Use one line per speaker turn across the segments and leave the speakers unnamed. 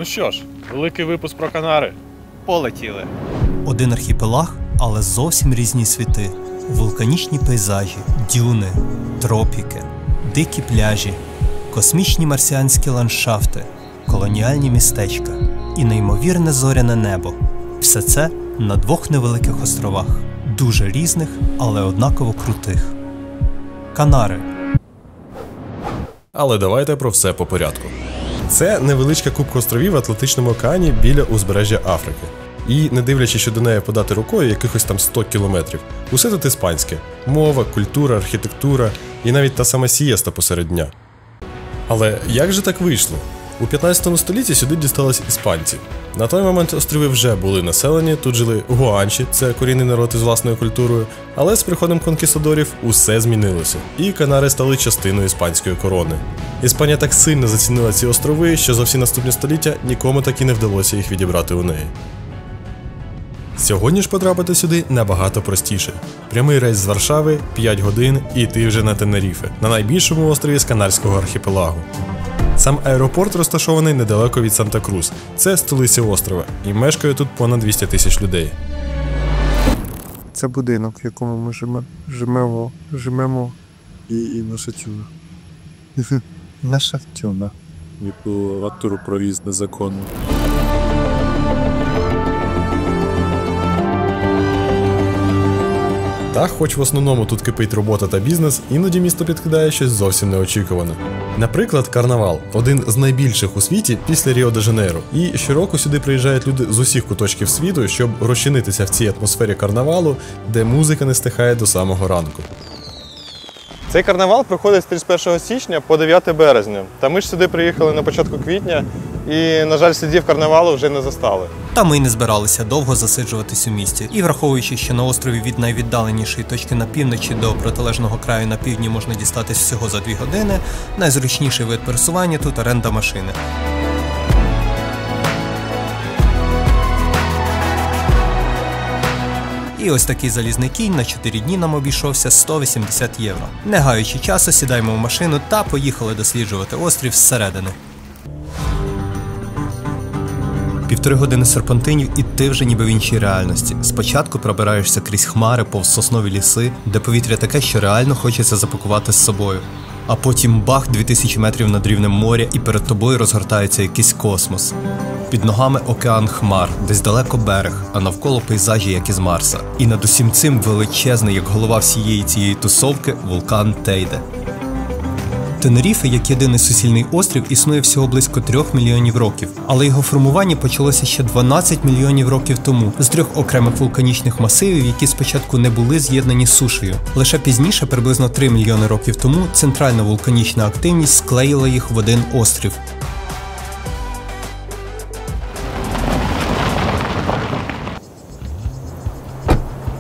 Ну що ж, великий випуск про Канари. Полетіли.
Один архіпелаг, але зовсім різні світи. Вулканічні пейзажі, дюни, тропіки, дикі пляжі, космічні марсіанські ландшафти, колоніальні містечка і неймовірне зоряне небо. Все це на двох невеликих островах. Дуже різних, але однаково крутих. Канари.
Але давайте про все по порядку. Це невеличка купка островів в Атлантичному океані біля узбережжя Африки. І, не дивлячись, що до неї подати рукою якихось там 100 кілометрів, усе тут іспанське. Мова, культура, архітектура і навіть та сама сієста посеред дня. Але як же так вийшло? У 15 столітті сюди дістались іспанці. На той момент острови вже були населені, тут жили гуанчі, це корінний народ із власною культурою, але з приходом конкістадорів усе змінилося, і Канари стали частиною іспанської корони. Іспанія так сильно зацінила ці острови, що за всі наступні століття нікому так і не вдалося їх відібрати у неї. Сьогодні ж потрапити сюди набагато простіше. Прямий рейс з Варшави, 5 годин і ти вже на Тенеріфе, на найбільшому острові з Канарського архіпелагу. Сам аеропорт розташований недалеко від Санта-Крус, це столиця острова, і мешкає тут понад 200 тисяч людей.
Це будинок, в якому ми живемо і наша тюна. Наша тюна. Яку ватуру провіз незаконно.
Та, хоч в основному тут кипить робота та бізнес, іноді місто підкидає щось зовсім неочікуване. Наприклад, карнавал – один з найбільших у світі після Ріо-де-Жанейро. І щороку сюди приїжджають люди з усіх куточків світу, щоб розчинитися в цій атмосфері карнавалу, де музика не стихає до самого ранку.
Цей карнавал проходить з 31 січня по 9 березня. Та ми ж сюди приїхали на початку квітня і, на жаль, слідів карнавалу вже не застали.
Та ми й не збиралися довго засиджуватись у місті. І враховуючи, що на острові від найвіддаленішої точки на півночі до протилежного краю на півдні можна дістатись всього за 2 години, найзручніший вид пересування тут – оренда машини. І ось такий залізний кінь на 4 дні нам обійшовся 180 євро. Не гаючи часу, сідаємо в машину та поїхали досліджувати острів зсередини. 1,5 години серпантинів і ти вже ніби в іншій реальності. Спочатку пробираєшся крізь хмари, повз соснові ліси, де повітря таке, що реально хочеться запакувати з собою. А потім бах, 2000 метрів над рівнем моря і перед тобою розгортається якийсь космос. Під ногами океан хмар, десь далеко берег, а навколо пейзажі, як із Марса. І над усім цим величезний, як голова всієї цієї тусовки, вулкан Тейде. Тенеріфе, як єдиний суцільний острів, існує всього близько 3 мільйонів років, але його формування почалося ще 12 мільйонів років тому, з 3 окремих вулканічних масивів, які спочатку не були з'єднані з сушею. Лише пізніше, приблизно 3 мільйони років тому, центральна вулканічна активність склеїла їх в один острів.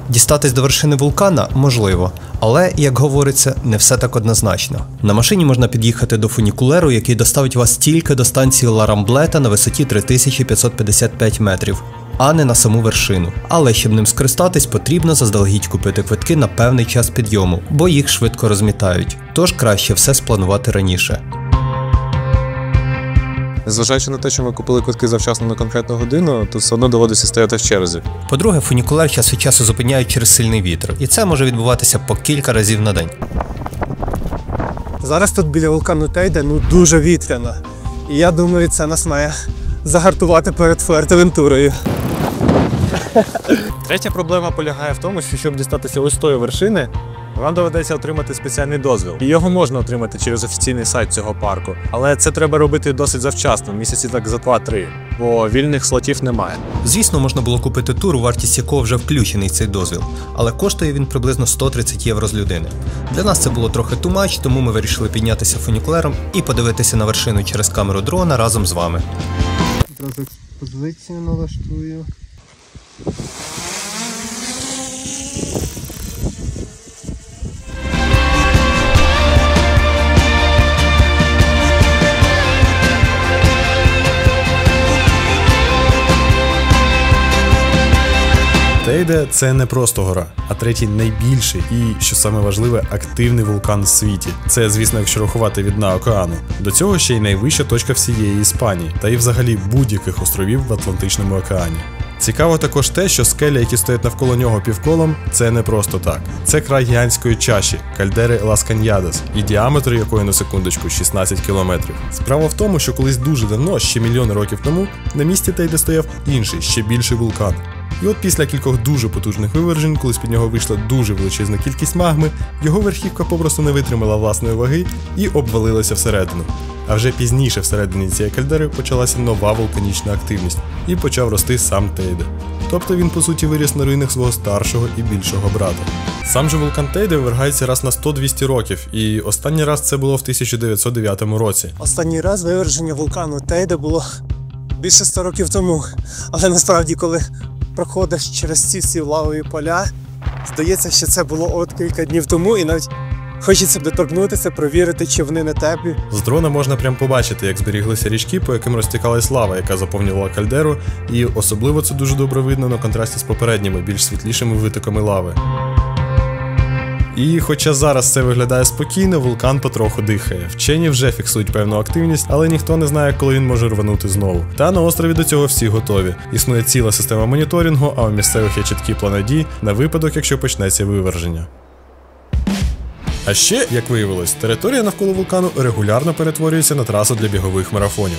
Дістатись до вершини вулкана можливо, але, як говориться, не все так однозначно. На машині можна під'їхати до фунікулеру, який доставить вас тільки до станції Ла Рамблета на висоті 3555 метрів, а не на саму вершину. Але щоб ним скористатись, потрібно заздалегідь купити квитки на певний час підйому, бо їх швидко розмітають. Тож краще все спланувати раніше.
Незважаючи на те, що ми купили квитки завчасно на конкретну годину, то все одно доводиться стояти в черзі.
По-друге, фунікулер час від часу зупиняють через сильний вітер, і це може відбуватися по кілька разів на день.
Зараз тут біля вулкану Тейде дуже вітряно. І я думаю, це нас має загартувати перед Фуертевентурою.
Третя проблема полягає в тому, що щоб дістатися ось тої вершини, вам доведеться отримати спеціальний дозвіл. І його можна отримати через офіційний сайт цього парку. Але це треба робити досить завчасно, місяці так за 2-3, бо вільних слотів немає.
Звісно, можна було купити тур, у вартість якого вже включений цей дозвіл, але коштує він приблизно 130 євро з людини. Для нас це було трохи too much, тому ми вирішили піднятися фунікулером і подивитися на вершину через камеру дрона разом з вами.
Одразу експозицію налаштую.
Тейде – це не просто гора, а третій найбільший і, що саме важливе, активний вулкан в світі. Це, звісно, якщо рахувати від дна океану. До цього ще й найвища точка всієї Іспанії, та й взагалі будь-яких островів в Атлантичному океані. Цікаво також те, що скелі, які стоять навколо нього півколом, це не просто так. Це край гігантської чаші, кальдери Лас Каньядас, і діаметр якої, на секундочку, 16 кілометрів. Справа в тому, що колись дуже давно, ще мільйони років тому, на місці Тейде стояв інший, ще більший вулкан. І от після кількох дуже потужних вивержень, коли з-під нього вийшла дуже величезна кількість магми, його верхівка попросту не витримала власної ваги і обвалилася всередину. А вже пізніше всередині цієї кальдери почалася нова вулканічна активність і почав рости сам Тейде. Тобто він, по суті, виріс на руїнах свого старшого і більшого брата. Сам же вулкан Тейде вивергається раз на 100-200 років, і останній раз це було в 1909 році.
Останній раз виверження вулкану Тейде було більше 100 років тому. Але насправді, коли проходиш через ці всі лавові поля, здається, що це було от кілька днів тому, і навіть хочеться доторкнутися, провірити, чи вони не теплі.
З дрона можна прям побачити, як зберіглися річки, по яким розтікалась лава, яка заповнювала кальдеру, і особливо це дуже добре видно на контрасті з попередніми, більш світлішими витоками лави. І хоча зараз це виглядає спокійно, вулкан потроху дихає. Вчені вже фіксують певну активність, але ніхто не знає, коли він може рванути знову. Та на острові до цього всі готові. Існує ціла система моніторингу, а у місцевих є чіткі плани дій на випадок, якщо почнеться виверження. А ще, як виявилось, територія навколо вулкану регулярно перетворюється на трасу для бігових марафонів.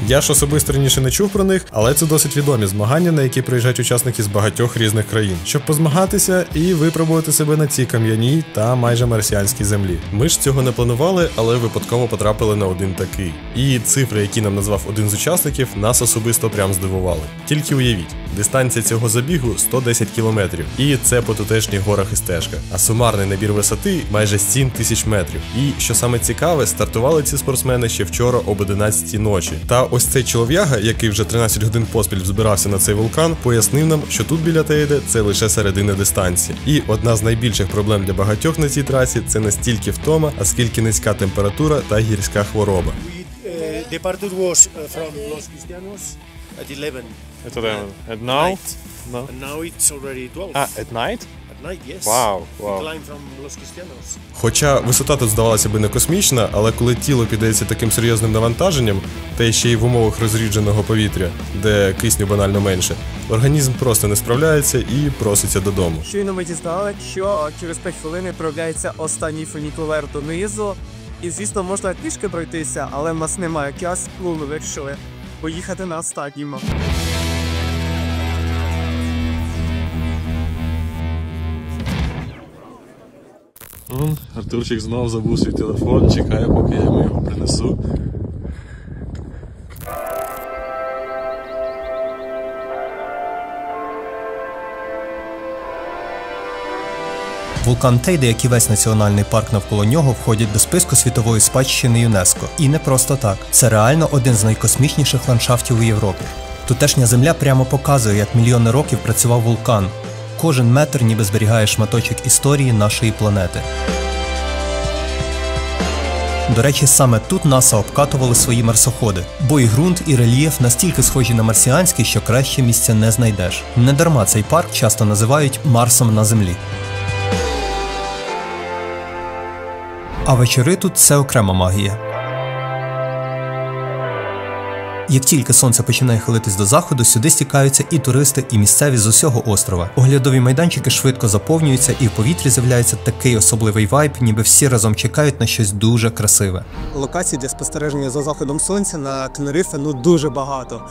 Я ж особисто раніше не чув про них, але це досить відомі змагання, на які приїжджають учасники з багатьох різних країн, щоб позмагатися і випробувати себе на цій кам'яній та майже марсіанській землі. Ми ж цього не планували, але випадково потрапили на один такий. І цифри, які нам назвав один з учасників, нас особисто прям здивували. Тільки уявіть, дистанція цього забігу 110 кілометрів, і це по тутешніх горах і стежках. А сумарний набір висоти майже 7 тисяч метрів. І, що саме цікаве, стартували ці спортсмени ще вчора об 11 ночі. Та ось цей чолов'яга, який вже 13 годин поспіль збирався на цей вулкан, пояснив нам, що тут біля Тейде це лише середина дистанції. І одна з найбільших проблем для багатьох на цій трасі – це не стільки втома, а скільки низька температура та гірська хвороба.
Departure was from Los Cristianos at 11.
At 11. And now? No.
And now it's already 12.
At night?
At night, yes.
Wow,
We
wow.
climb from Los Cristianos.
Хоча висота тут здавалася би не космічна, але коли тіло піддається таким серйозним навантаженням, та ще й в умовах розрідженого повітря, де кисню банально менше, організм просто не справляється і проситься додому.
Щойно ми дізнали, що через 5 хвилин відправляється останній фунікулер донизу. І, звісно, можна трішки пройтися, але в нас немає часу, ми вирішили поїхати на останньому.
Артурчик знов забув свій телефон, чекає, поки я йому його принесу.
Вулкан Тейде, як і весь національний парк навколо нього, входять до списку світової спадщини ЮНЕСКО. І не просто так. Це реально один з найкосмічніших ландшафтів у Європі. Тутешня земля прямо показує, як мільйони років працював вулкан. Кожен метр ніби зберігає шматочок історії нашої планети. До речі, саме тут НАСА обкатували свої марсоходи, бо і ґрунт, і рельєф настільки схожі на марсіанський, що краще місця не знайдеш. Недарма цей парк часто називають Марсом на землі. А вечори тут – це окрема магія. Як тільки сонце починає хилитись до заходу, сюди стікаються і туристи, і місцеві з усього острова. Оглядові майданчики швидко заповнюються, і в повітрі з'являється такий особливий вайб, ніби всі разом чекають на щось дуже красиве.
Локацій для спостереження за заходом сонця на Тенерифе дуже багато.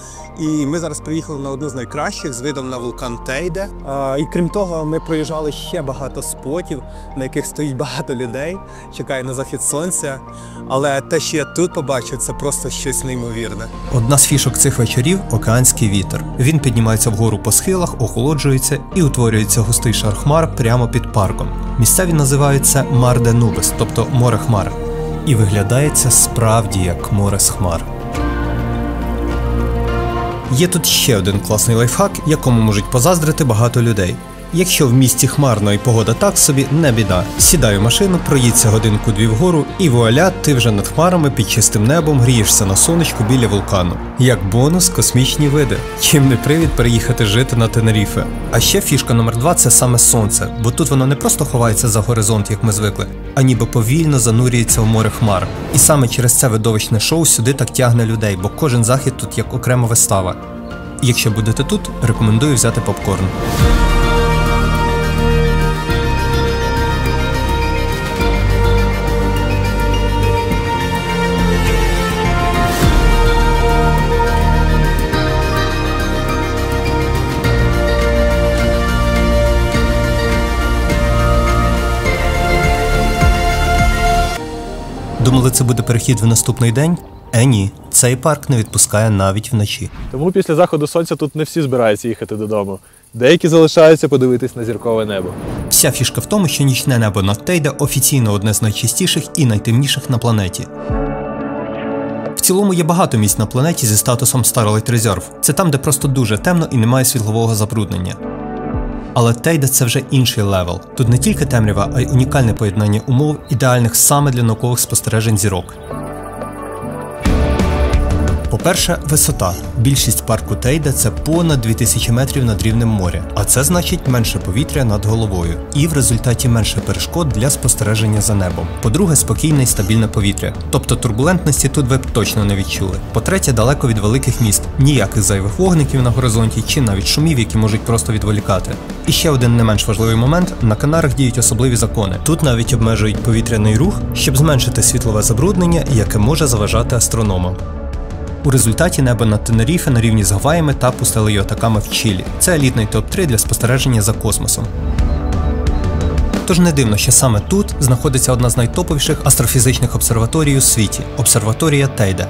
І ми зараз приїхали на одну з найкращих з видом на вулкан Тейде. І крім того, ми проїжджали ще багато спотів, на яких стоїть багато людей, чекає на захід сонця. Але те, що я тут побачив, це просто щось неймовірне.
Одна з фішок цих вечорів – океанський вітер. Він піднімається вгору по схилах, охолоджується і утворюється густий шар хмар прямо під парком. Місцеві називають це Мар де Нубес, тобто море хмар. І виглядає це справді як море з хмар. Є тут ще один класний лайфхак, якому можуть позаздрити багато людей. Якщо в місті хмарно і погода так собі, не біда. Сідай у машину, проїдься годинку-дві вгору і вуаля, ти вже над хмарами під чистим небом грієшся на сонечку біля вулкану. Як бонус – космічні види. Чим не привід переїхати жити на Тенеріфе. А ще фішка номер 2 – це саме сонце, бо тут воно не просто ховається за горизонт, як ми звикли, а ніби повільно занурюється в море хмар. І саме через це видовищне шоу сюди так тягне людей, бо кожен захід тут як окрема вистава. Якщо будете тут, рекомендую взяти попкорн. Думали, це буде перехід в наступний день? Ні, цей парк не відпускає навіть вночі.
Тому після заходу сонця тут не всі збираються їхати додому. Деякі залишаються подивитись на зіркове небо.
Вся фішка в тому, що нічне небо над Тейде офіційно одне з найчистіших і найтемніших на планеті. В цілому є багато місць на планеті зі статусом Starlight Reserve. Це там, де просто дуже темно і немає світлового забруднення. Але Тейде – це вже інший левел. Тут не тільки темрява, а й унікальне поєднання умов, ідеальних саме для наукових спостережень зірок. По-перше, висота. Більшість парку Тейде – це понад 2000 метрів над рівнем моря, а це значить менше повітря над головою. І в результаті менше перешкод для спостереження за небом. По-друге, спокійне і стабільне повітря. Тобто турбулентності тут ви б точно не відчули. По-третє, далеко від великих міст. Ніяких зайвих вогників на горизонті чи навіть шумів, які можуть просто відволікати. І ще один не менш важливий момент – на Канарах діють особливі закони. Тут навіть обмежують повітряний рух, щоб зменшити світлове забруднення, яке може заважати астрономам. У результаті небо над Тенеріфе на рівні з Гаваями та пустелею Атакама в Чилі. Це елітний топ-3 для спостереження за космосом. Тож не дивно, що саме тут знаходиться одна з найтоповіших астрофізичних обсерваторій у світі – обсерваторія Тейде.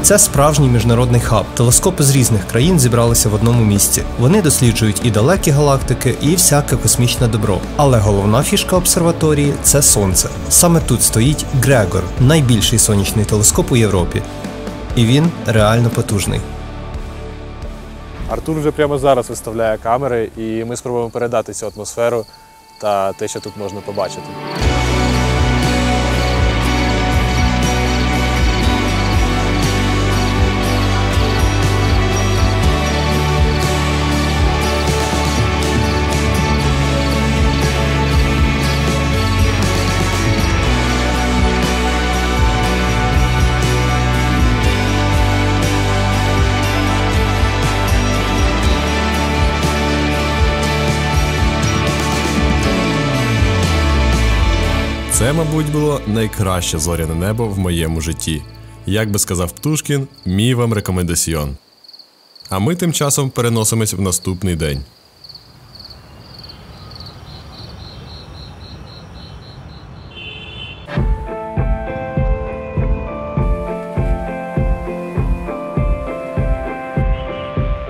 Це справжній міжнародний хаб. Телескопи з різних країн зібралися в одному місці. Вони досліджують і далекі галактики, і всяке космічне добро. Але головна фішка обсерваторії – це Сонце. Саме тут стоїть Грегор – найбільший сонячний телескоп у Європі. І він реально потужний.
Артур вже прямо зараз виставляє камери, і ми спробуємо передати цю атмосферу та те, що тут можна побачити.
Це, мабуть, було найкраще зоряне небо в моєму житті. Як би сказав Птушкін, мій вам рекомендаціон. А ми тим часом переносимось в наступний день.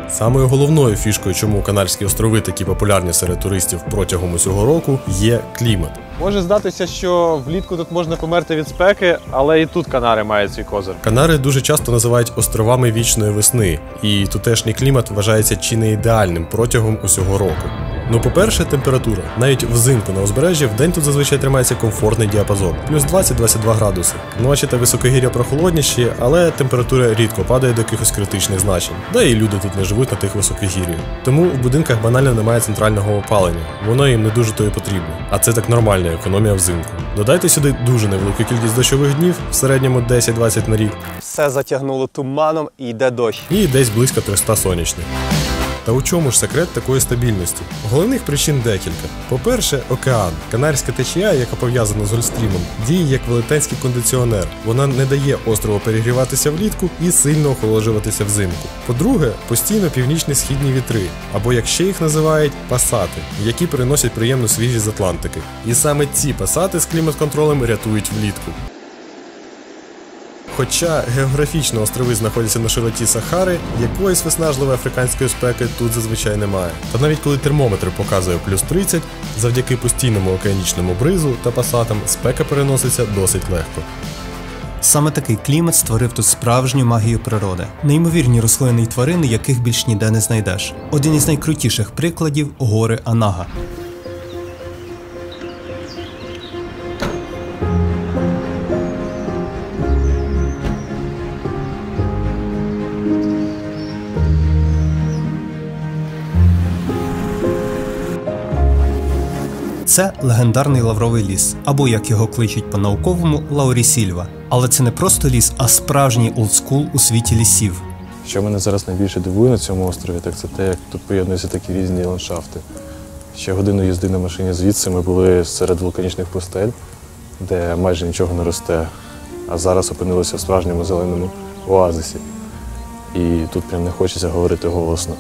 Самою головною фішкою, чому Канарські острови такі популярні серед туристів протягом усього року, є клімат.
Може здатися, що влітку тут можна померти від спеки, але і тут Канари мають свій козир.
Канари дуже часто називають островами вічної весни, і тутешній клімат вважається чи не ідеальним протягом усього року. Ну, по-перше, температура. Навіть взимку на узбережжі вдень тут зазвичай тримається комфортний діапазон – плюс 20-22 градуси. Ночі та високогір'я прохолодніші, але температура рідко падає до якихось критичних значень. Да і люди тут не живуть на тих високогір'ях. Тому в будинках банально немає центрального опалення. Воно їм не дуже то і потрібно. А це так нормальна економія взимку. Додайте сюди дуже невелику кількість дощових днів, в середньому 10-20 на рік.
Все затягнуло туманом і йде дощ.
І десь близько 300 сонячних. Та у чому ж секрет такої стабільності? Головних причин декілька. По-перше, океан. Канарська течія, яка пов'язана з Гольфстрімом, діє як велетенський кондиціонер. Вона не дає острову перегріватися влітку і сильно охолоджуватися взимку. По-друге, постійно північно-східні вітри, або як ще їх називають, пасати, які приносять приємну свіжість з Атлантики. І саме ці пасати з клімат-контролем рятують влітку. Хоча географічно острови знаходяться на широті Сахари, якоїсь виснажливої африканської спеки тут зазвичай немає. Та навіть коли термометр показує плюс 30, завдяки постійному океанічному бризу та пасатам спека переноситься досить легко.
Саме такий клімат створив тут справжню магію природи. Неймовірні рослини й тварини, яких більш ніде не знайдеш. Один із найкрутіших прикладів – гори Анага. Це легендарний лавровий ліс, або, як його кличуть по-науковому, Лаурісільва. Але це не просто ліс, а справжній олдскул у світі лісів.
Що мене зараз найбільше дивує на цьому острові, так це те, як тут поєднуються такі різні ландшафти. Ще годину їзди на машині звідси ми були серед вулканічних пустель, де майже нічого не росте, а зараз опинилися в справжньому зеленому оазисі. І тут прям не хочеться говорити голосно.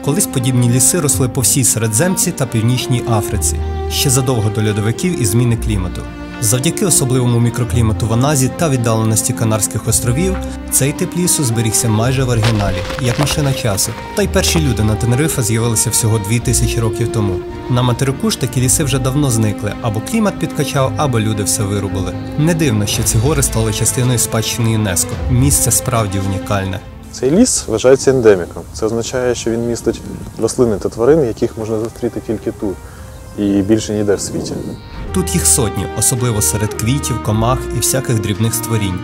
Колись подібні ліси росли по всій Середземці та Північній Африці, ще задовго до льодовиків і зміни клімату. Завдяки особливому мікроклімату в Аназі та віддаленості Канарських островів, цей тип лісу зберігся майже в оригіналі, як машина часу. Та й перші люди на Тенерифе з'явилися всього 2000 років тому. На материку ж такі ліси вже давно зникли, або клімат підкачав, або люди все вирубили. Не дивно, що ці гори стали частиною спадщини ЮНЕСКО. Місце справді унікальне.
Цей ліс вважається ендеміком. Це означає, що він містить рослини та тварин, яких можна зустріти тільки тут і більше ніде в світі.
Тут їх сотні, особливо серед квітів, комах і всяких дрібних створінь.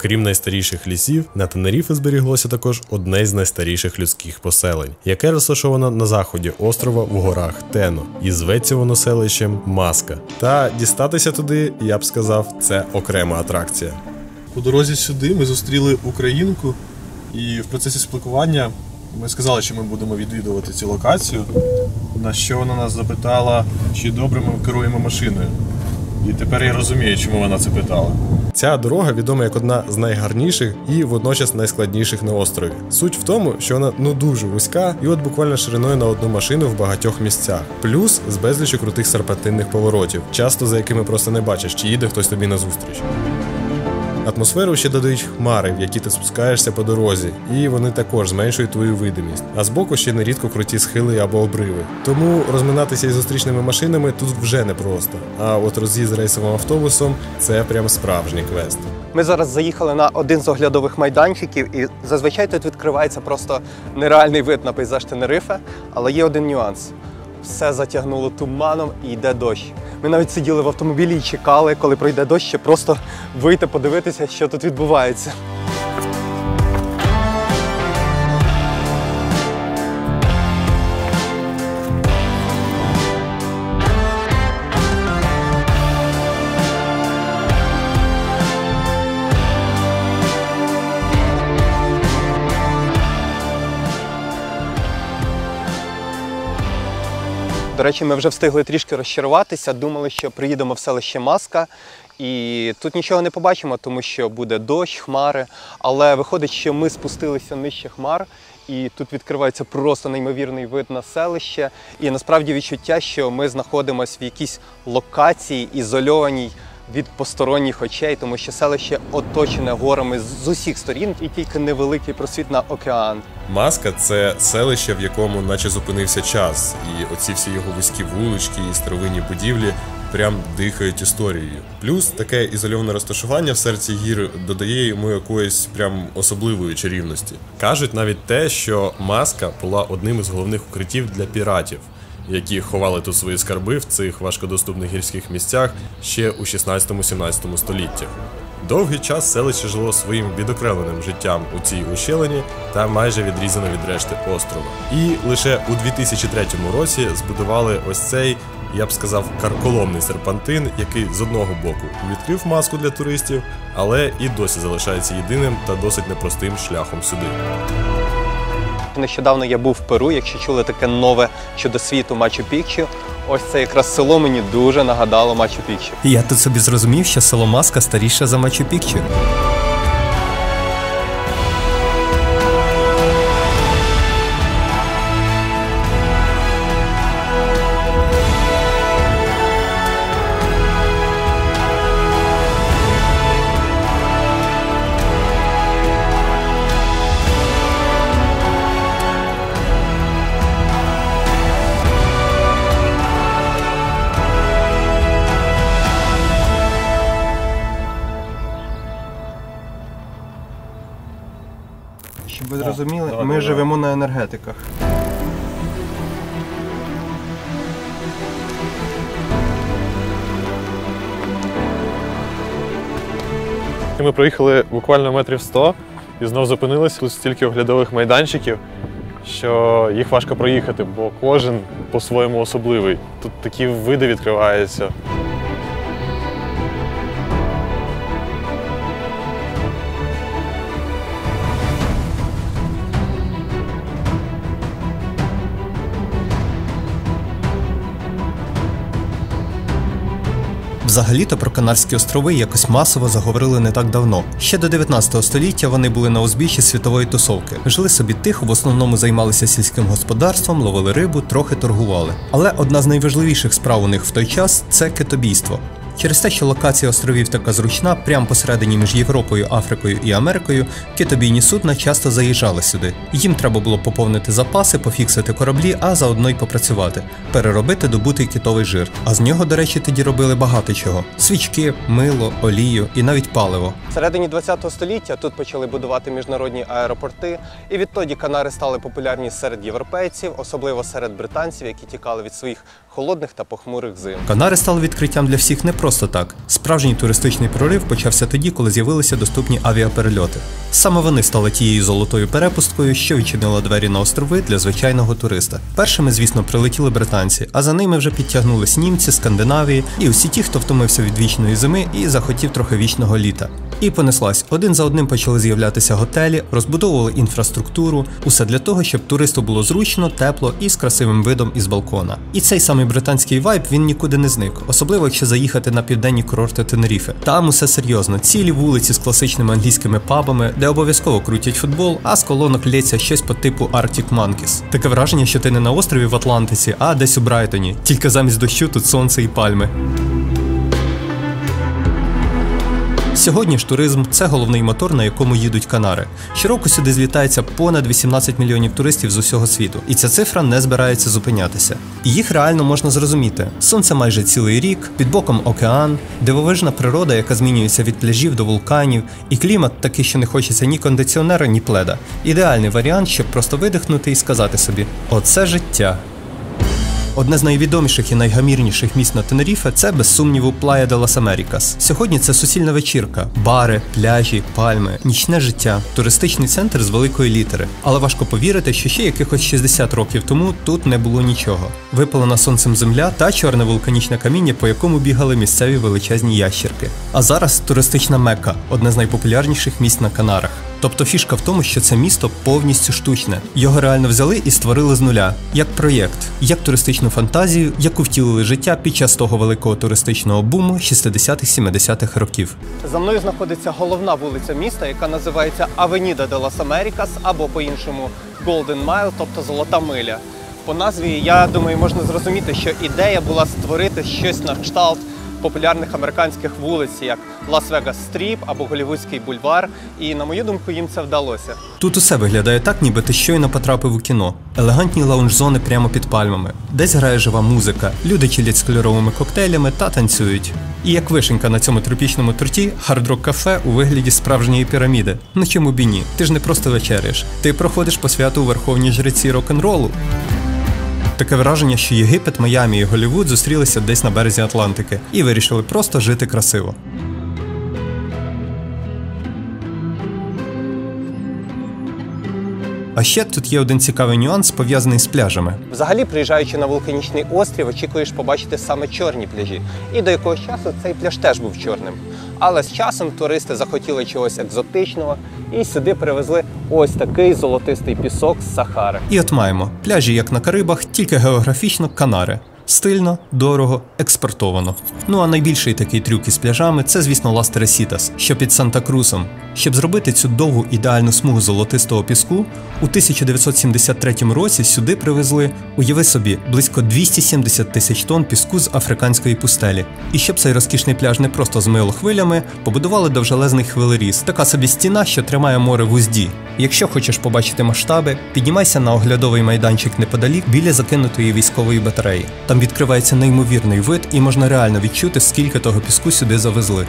Крім найстаріших лісів, на Тенеріфе зберіглося також одне з найстаріших людських поселень, яке розташовано на заході острова в горах Тено, і зветься воно селищем Маска. Та дістатися туди, я б сказав, це окрема атракція.
По дорозі сюди ми зустріли українку, і в процесі спілкування ми сказали, що ми будемо відвідувати цю локацію, на що вона нас запитала, чи добре ми керуємо машиною. І тепер я розумію, чому вона це питала.
Ця дорога відома як одна з найгарніших і водночас найскладніших на острові. Суть в тому, що вона дуже вузька і от буквально шириною на одну машину в багатьох місцях. Плюс з безлічю крутих серпантинних поворотів, часто за якими просто не бачиш, чи їде хтось тобі назустріч. Атмосферу ще додають хмари, в які ти спускаєшся по дорозі, і вони також зменшують твою видимість. А збоку ще нерідко круті схили або обриви. Тому розминатися із зустрічними машинами тут вже непросто. А от роз'їзд рейсовим автобусом – це прям справжній квест.
Ми зараз заїхали на один з оглядових майданчиків, і зазвичай тут відкривається просто нереальний вид на пейзаж Тенерифе, але є один нюанс. Все затягнуло туманом і йде дощ. Ми навіть сиділи в автомобілі і чекали, коли пройде дощ, щоб просто вийти, подивитися, що тут відбувається. До речі, ми вже встигли трішки розчаруватися, думали, що приїдемо в селище Маска і тут нічого не побачимо, тому що буде дощ, хмари, але виходить, що ми спустилися нижче хмар і тут відкривається просто неймовірний вид на селище і насправді відчуття, що ми знаходимося в якійсь локації, ізольованій від посторонніх очей, тому що селище оточене горами з усіх сторін і тільки невеликий просвіт на океан.
Маска – це селище, в якому наче зупинився час, і оці всі його вузькі вулички і старовинні будівлі прям дихають історією. Плюс таке ізольоване розташування в серці гір додає йому якоїсь прям особливої чарівності. Кажуть навіть те, що Маска була одним із головних укриттів для піратів. які ховали тут свої скарби в цих важкодоступних гірських місцях ще у 16-17 століттях. Довгий час селище жило своїм відокремленим життям у цій ущелині та майже відрізано від решти острова. І лише у 2003 році збудували ось цей, я б сказав, карколомний серпантин, який з одного боку відкрив маску для туристів, але і досі залишається єдиним та досить непростим шляхом сюди.
Нещодавно я був в Перу, якщо чули таке нове щодо світу Мачу-Пікчу. Ось це якраз село мені дуже нагадало Мачу-Пікчу. І я тут собі зрозумів, що село Маска старіше за Мачу-Пікчу. Щоб ви зрозуміли, ми живемо на енергетиках.
Ми проїхали буквально метрів 100 і знов зупинилися. Тут стільки оглядових майданчиків, що їх важко проїхати, бо кожен по-своєму особливий. Тут такі види відкриваються.
Взагалі-то про Канарські острови якось масово заговорили не так давно. Ще до 19 століття вони були на узбіччі світової тусовки. Жили собі тихо, в основному займалися сільським господарством, ловили рибу, трохи торгували. Але одна з найважливіших справ у них в той час – це китобійство. Через те, що локація островів така зручна, прямо посередині між Європою, Африкою і Америкою, китобійні судна часто заїжджали сюди. Їм треба було поповнити запаси, пофіксити кораблі, а заодно й попрацювати, переробити добутий китовий жир. А з нього, до речі, тоді робили багато чого – свічки, мило, олію і навіть паливо. В середині 20 століття тут почали будувати міжнародні аеропорти, і відтоді Канари стали популярні серед європейців, особливо серед британців, які тікали від своїх холодних та похмурих зим. Канари стали відкриттям для всіх не просто так. Справжній туристичний прорив почався тоді, коли з'явилися доступні авіаперельоти. Саме вони стали тією золотою перепусткою, що відчинила двері на острови для звичайного туриста. Першими, звісно, прилетіли британці, а за ними вже підтягнулись німці, Скандинавії і усі ті, хто втомився від вічної зими і захотів трохи вічного літа. І понеслась. Один за одним почали з'являтися готелі, розбудовували інфраструктуру, усе для того, щоб туристу було зручно, тепло і з красивим видом із балкона. І цей самий британський вайб, він нікуди не зник, особливо якщо заїхати на південні курорти Тенеріфе. Там усе серйозно, цілі вулиці з класичними англійськими пабами, де обов'язково крутять футбол, а з колонок лється щось по типу Arctic Monkeys. Таке враження, що ти не на острові в Атлантиці, а десь у Брайтоні, тільки замість дощу тут сонце і пальми. Сьогодні ж туризм – це головний мотор, на якому їдуть Канари. Щороку сюди злітається понад 18 мільйонів туристів з усього світу. І ця цифра не збирається зупинятися. І їх реально можна зрозуміти. Сонце майже цілий рік, під боком океан, дивовижна природа, яка змінюється від пляжів до вулканів, і клімат такий, що не хочеться ні кондиціонера, ні пледа. Ідеальний варіант, щоб просто видихнути і сказати собі «Оце життя». Одне з найвідоміших і найгамірніших місць на Тенеріфе – це, без сумніву, Плая де лас Америкас. Сьогодні це суцільна вечірка, бари, пляжі, пальми, нічне життя, туристичний центр з великої літери. Але важко повірити, що ще якихось 60 років тому тут не було нічого. Випалена сонцем земля та чорне вулканічне каміння, по якому бігали місцеві величезні ящірки. А зараз туристична Мекка – одне з найпопулярніших місць на Канарах. Тобто фішка в тому, що це місто повністю штучне. Його реально взяли і створили з нуля. Як проєкт, як туристичну фантазію, яку втілили життя під час того великого туристичного буму 60-70-х років. За мною знаходиться головна вулиця міста, яка називається Авеніда де лас Америкас, або по-іншому Golden Mile, тобто Золота миля. По назві, я думаю, можна зрозуміти, що ідея була створити щось на кшталт популярних американських вулиць, як Лас-Вегас Стріп або Голлівудський бульвар, і, на мою думку, їм це вдалося. Тут усе виглядає так, ніби ти щойно потрапив у кіно. Елегантні лаунж-зони прямо під пальмами. Десь грає жива музика, люди чилять з кольоровими коктейлями та танцюють. І як вишенька на цьому тропічному торті, хард-рок-кафе у вигляді справжньої піраміди. Ну чому б і ні? Ти ж не просто вечеряєш. Ти проходиш по святу у верховній жреці рок-н-ролу. Таке враження, що Єгипет, Майамі і Голлівуд зустрілися десь на березі Атлантики і вирішили просто жити красиво. А ще тут є один цікавий нюанс, пов'язаний з пляжами.
Взагалі, приїжджаючи на вулканічний острів, очікуєш побачити саме чорні пляжі. І до якогось часу цей пляж теж був чорним. Але з часом туристи захотіли чогось екзотичного і сюди привезли ось такий золотистий пісок з Сахари.
І от маємо пляжі, як на Карибах, тільки географічно Канари. Стильно, дорого, експортовано. Ну а найбільший такий трюк із пляжами – це, звісно, Лас-Тересітас, що під Санта-Крусом. Щоб зробити цю довгу ідеальну смугу золотистого піску, у 1973 році сюди привезли, уяви собі, близько 270 тисяч тонн піску з африканської пустелі. І щоб цей розкішний пляж не просто змило хвилями, побудували довжелезний хвилеріз, така собі стіна, що тримає море в узді. Якщо хочеш побачити масштаби, піднімайся на оглядовий майданчик неподалік біля закинутої військової батареї. Там відкривається неймовірний вид і можна реально відчути, скільки того піску сюди завезли.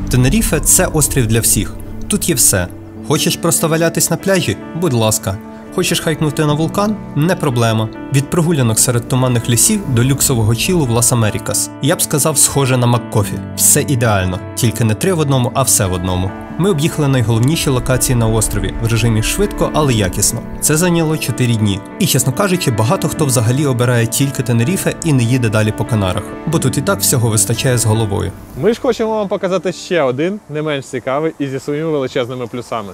Тенеріфе – це острів для всіх. Тут є все. Хочеш просто валятись на пляжі? Будь ласка. Хочеш хайкнути на вулкан? Не проблема. Від прогулянок серед туманних лісів до люксового чілу в Лас-Америкас. Я б сказав, схоже на Маккофі. Все ідеально. Тільки не 3 в одному, а все в одному. Ми об'їхали найголовніші локації на острові в режимі швидко, але якісно. Це зайняло 4 дні. І, чесно кажучи, багато хто взагалі обирає тільки Тенеріфе і не їде далі по Канарах. Бо тут і так всього вистачає з головою.
Ми ж хочемо вам показати ще один, не менш цікавий і зі своїми величезними плюсами.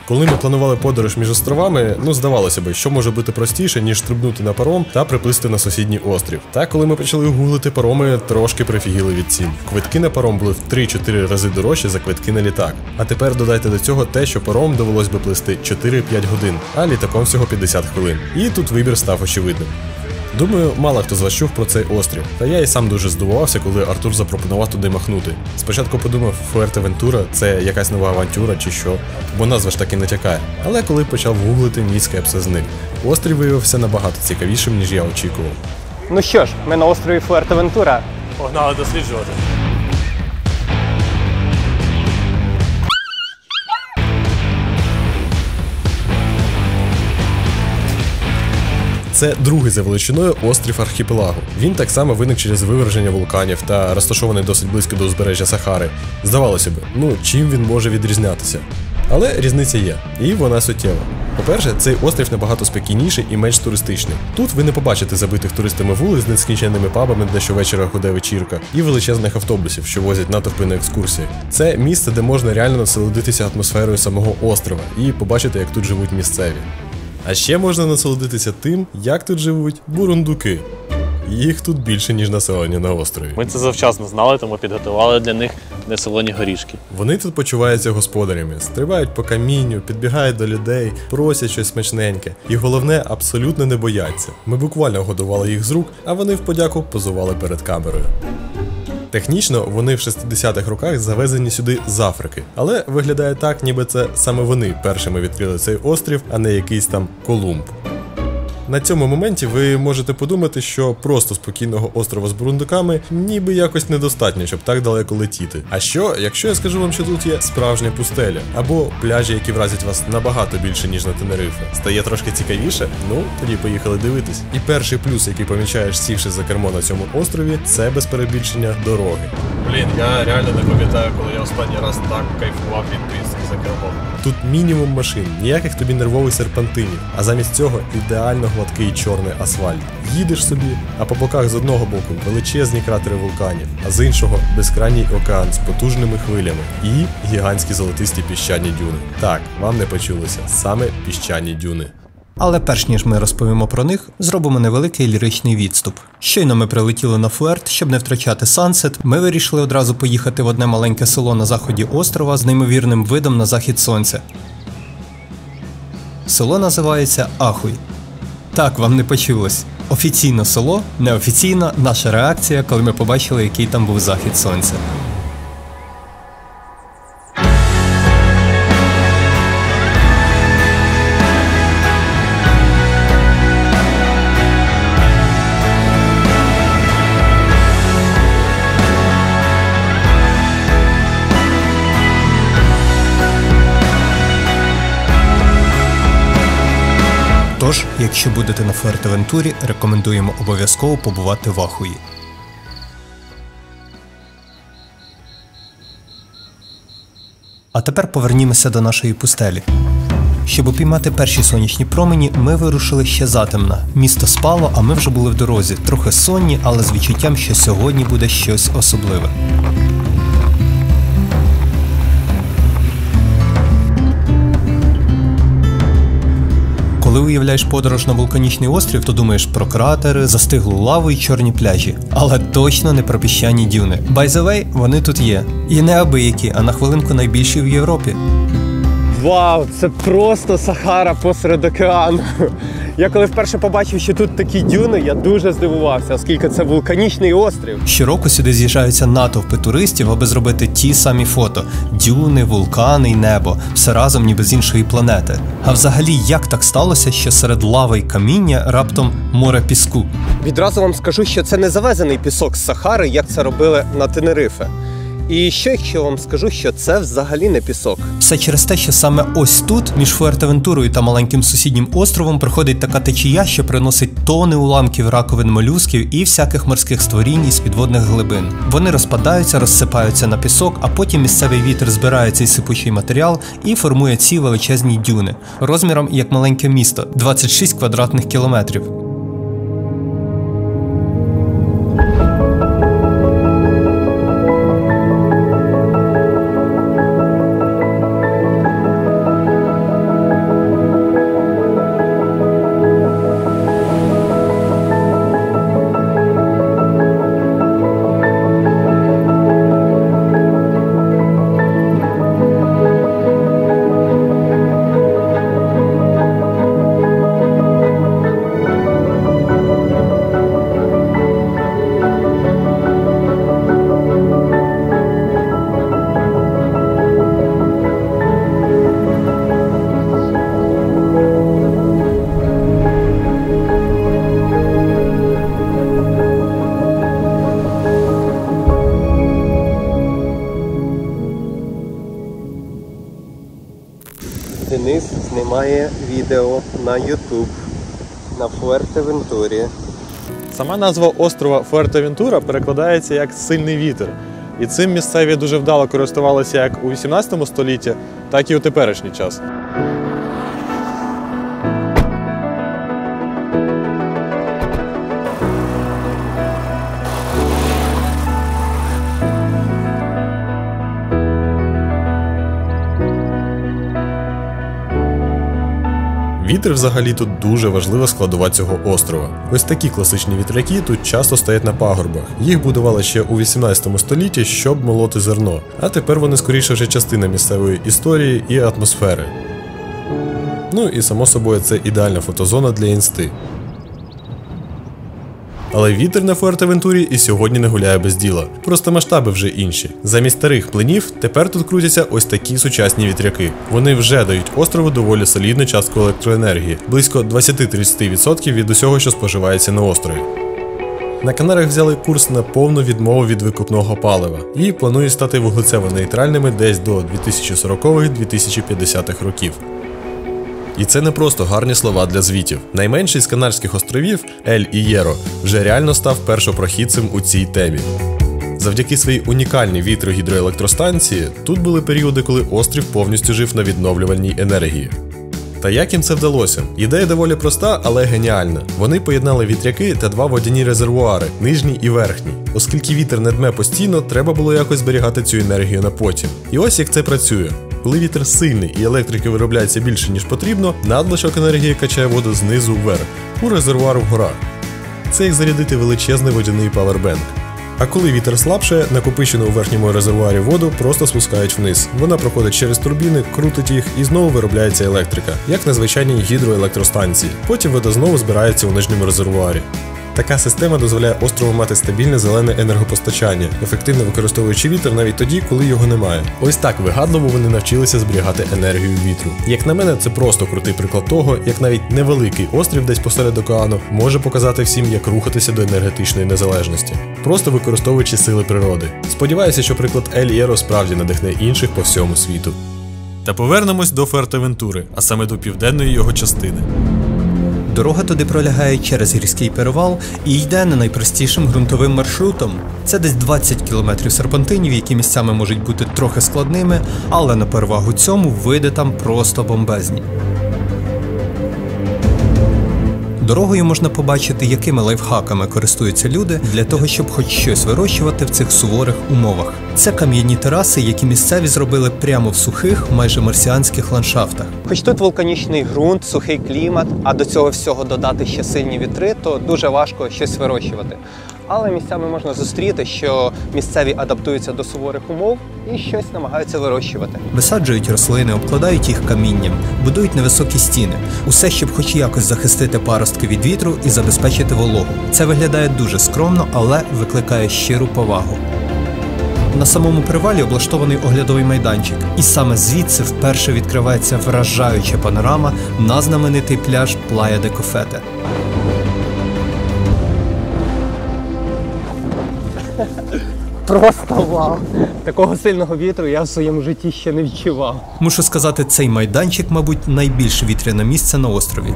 Коли ми планували подорож між островами, здавалося би, що може бути простіше, ніж стрибнути на паром та приплисти на сусідній острів. Та коли ми почали гуглити пароми, трошки прифігіли від цін. Квитки на паром були в 3-4 рази дорожчі за квитки на літак. А тепер додайте до цього те, що паром довелось би плисти 4-5 годин, а літаком всього 50 хвилин. І тут вибір став очевидним. Думаю, мало хто з вас чув про цей острів, та я і сам дуже здивувався, коли Артур запропонував туди махнути. Спочатку подумав, Фуертевентура – це якась нова авантюра чи що, бо назва ж таки натякає. Але коли почав гуглити, мій скепсис зник. Острів виявився набагато цікавішим, ніж я очікував.
Ну що ж, ми на острові Фуертевентура.
Погнали досліджувати.
Це другий за величиною острів архіпелагу. Він так само виник через виверження вулканів та розташований досить близько до узбережжя Сахари. Здавалося б, чим він може відрізнятися? Але різниця є, і вона суттєва. По-перше, цей острів набагато спокійніший і менш туристичний. Тут ви не побачите забитих туристами вулиць з нескінченними пабами, де щовечора гуде вечірка, і величезних автобусів, що возять натовпи на екскурсії. Це місце, де можна реально насолодитися атмосферою самого острова і побачити, як тут живуть місцеві. А ще можна насолодитися тим, як тут живуть бурундуки. Їх тут більше, ніж населення на острові.
Ми це завчасно знали, тому підготували для них несолоні горішки.
Вони тут почуваються господарями, стрибають по камінню, підбігають до людей, просять щось смачненьке. І головне, абсолютно не бояться. Ми буквально годували їх з рук, а вони в подяку позували перед камерою. Технічно, вони в 60-х роках завезені сюди з Африки. Але виглядає так, ніби це саме вони першими відкрили цей острів, а не якийсь там Колумб. На цьому моменті ви можете подумати, що просто спокійного острова з бурундуками ніби якось недостатньо, щоб так далеко летіти. А що, якщо я скажу вам, що тут є справжня пустеля? Або пляжі, які вразять вас набагато більше, ніж на Тенерифе? Стає трошки цікавіше? Тоді поїхали дивитись. І перший плюс, який помічаєш, сівши за кермо на цьому острові, це без перебільшення дороги.
Я реально не пам'ятаю, коли я останній раз так кайфував від поїздки за кермом.
Тут мінімум машин, ніяких тобі нервових серпантинів, а замість цього ідеально гладкий чорний асфальт. Їдеш собі, а по боках з одного боку величезні кратери вулканів, а з іншого безкрайній океан з потужними хвилями і гігантські золотисті піщані дюни. Так, вам не почулося, саме піщані дюни.
Але перш ніж ми розповімо про них, зробимо невеликий ліричний відступ. Щойно ми прилетіли на Фуерт, щоб не втрачати сансет, ми вирішили одразу поїхати в одне маленьке село на заході острова з неймовірним видом на захід сонця. Село називається Ахуй. Так, вам не почулось. Офіційно село, неофіційно наша реакція, коли ми побачили, який там був захід сонця. Тож, якщо будете на Фуертевентурі, рекомендуємо обов'язково побувати в Ахуї. А тепер повернімося до нашої пустелі. Щоб упіймати перші сонячні промені, ми вирушили ще затемна. Місто спало, а ми вже були в дорозі, трохи сонні, але з відчуттям, що сьогодні буде щось особливе. Коли уявляєш подорож на вулканічний острів, то думаєш про кратери, застиглу лаву і чорні пляжі. Але точно не про піщані дюни. By the way, вони тут є. І не абиякі, а на хвилинку найбільші в Європі.
Вау, це просто Сахара посеред океану. Я коли вперше побачив, що тут такі дюни, я дуже здивувався, оскільки це вулканічний острів.
Щороку сюди з'їжджаються натовпи туристів, аби зробити ті самі фото. Дюни, вулкани й небо. Все разом ніби з іншої планети. А взагалі, як так сталося, що серед лави й каміння раптом море піску?
Відразу вам скажу, що це не завезений пісок з Сахари, як це робили на Тенерифе. І ще якщо вам скажу, що це взагалі не пісок.
Все через те, що саме ось тут, між Фуертевентурою та маленьким сусіднім островом, проходить така течія, що приносить тони уламків раковин молюсків і всяких морських створінь із підводних глибин. Вони розпадаються, розсипаються на пісок, а потім місцевий вітер збирає цей сипучий матеріал і формує ці величезні дюни. Розміром як маленьке місто – 26 квадратних кілометрів.
Денис знімає відео на YouTube на Фуертевентурі.
Сама назва острова Фуертевентура перекладається як «сильний вітер». І цим місцеві дуже вдало користувалися як у 18 столітті, так і у теперішній час.
Вітер взагалі тут дуже важлива складова цього острова. Ось такі класичні вітряки тут часто стоять на пагорбах. Їх будували ще у 18 столітті, щоб молоти зерно. А тепер вони скоріше вже частина місцевої історії і атмосфери. Ну і само собою це ідеальна фотозона для інсти. Але вітер на Фуертевентурі і сьогодні не гуляє без діла. Просто масштаби вже інші. Замість старих плинів тепер тут крутяться ось такі сучасні вітряки. Вони вже дають острову доволі солідну частку електроенергії, близько 20-30% від усього, що споживається на острові. На Канарах взяли курс на повну відмову від викопного палива і планують стати вуглецево-нейтральними десь до 2040-2050 років. І це не просто гарні слова для звітів. Найменший з Канарських островів, Ель-Ієро, вже реально став першопрохідцем у цій темі. Завдяки своїй унікальній вітро-гідроелектростанції, тут були періоди, коли острів повністю жив на відновлювальній енергії. Та як їм це вдалося? Ідея доволі проста, але геніальна. Вони поєднали вітряки та два водяні резервуари – нижній і верхній. Оскільки вітер не дме постійно, треба було якось зберігати цю енергію на потім. І ось як це працює. Коли вітер сильний і електрики виробляється більше, ніж потрібно, надлишок енергії качає воду знизу вверх, у резервуар в горах. Це як зарядити величезний водяний павербенк. А коли вітер слабшає, накопичену у верхньому резервуарі воду просто спускають вниз. Вона проходить через турбіни, крутить їх і знову виробляється електрика, як на звичайній гідроелектростанції. Потім вода знову збирається у нижньому резервуарі. Така система дозволяє острову мати стабільне зелене енергопостачання, ефективно використовуючи вітер навіть тоді, коли його немає. Ось так вигадливо вони навчилися зберігати енергію вітру. Як на мене, це просто крутий приклад того, як навіть невеликий острів десь посеред океану може показати всім, як рухатися до енергетичної незалежності, просто використовуючи сили природи. Сподіваюся, що приклад Ель-Ієро справді надихне інших по всьому світу.
Та повернемось до Фуертевентури, а саме до південної його частини.
Дорога туди пролягає через гірський перевал і йде не найпростішим ґрунтовим маршрутом. Це десь 20 кілометрів серпантинів, які місцями можуть бути трохи складними, але на перевагу цьому види там просто бомбезні. Дорогою можна побачити, якими лайфхаками користуються люди для того, щоб хоч щось вирощувати в цих суворих умовах. Це кам'яні тераси, які місцеві зробили прямо в сухих, майже марсіанських ландшафтах.
Хоч тут вулканічний ґрунт, сухий клімат, а до цього всього додати ще сильні вітри, то дуже важко щось вирощувати. Але місцями можна зустріти, що місцеві адаптуються до суворих умов і щось намагаються вирощувати.
Висаджують рослини, обкладають їх камінням, будують невисокі стіни. Усе, щоб хоч якось захистити паростки від вітру і забезпечити вологу. Це виглядає дуже скромно, але викликає щиру повагу. На самому привалі облаштований оглядовий майданчик. І саме звідси вперше відкривається вражаюча панорама на знаменитий пляж Плая де Кофете.
Просто вау! Такого сильного вітру я в своєму житті ще не відчував.
Мушу сказати, цей майданчик, мабуть, найбільш вітряне місце на острові.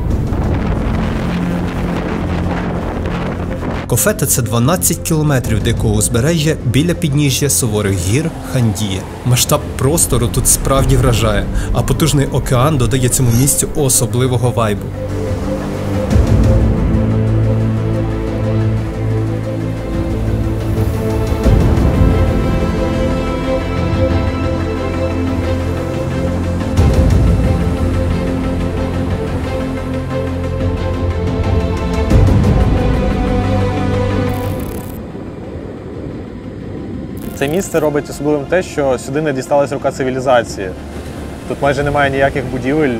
Кофете – це 12 кілометрів дикого узбережжя біля підніжжя суворих гір Хандіє. Масштаб простору тут справді вражає, а потужний океан додає цьому місцю особливого вайбу.
Це місце робить особливим те, що сюди не дісталась рука цивілізації. Тут майже немає ніяких будівель,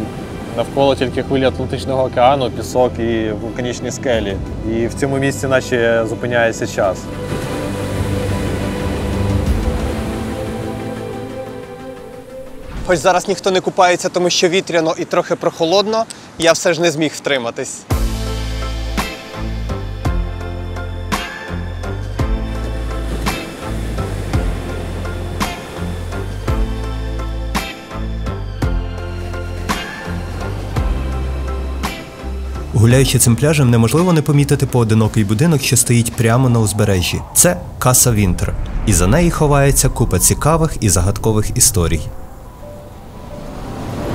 навколо тільки хвилі Атлантичного океану, пісок і вулканічні скелі. І в цьому місці наче зупиняється час.
Хоч зараз ніхто не купається, тому що вітряно і трохи прохолодно, я все ж не зміг втриматись.
Гуляючи цим пляжем, неможливо не помітити поодинокий будинок, що стоїть прямо на узбережжі. Це Каса Вінтер. І за неї ховається купа цікавих і загадкових історій.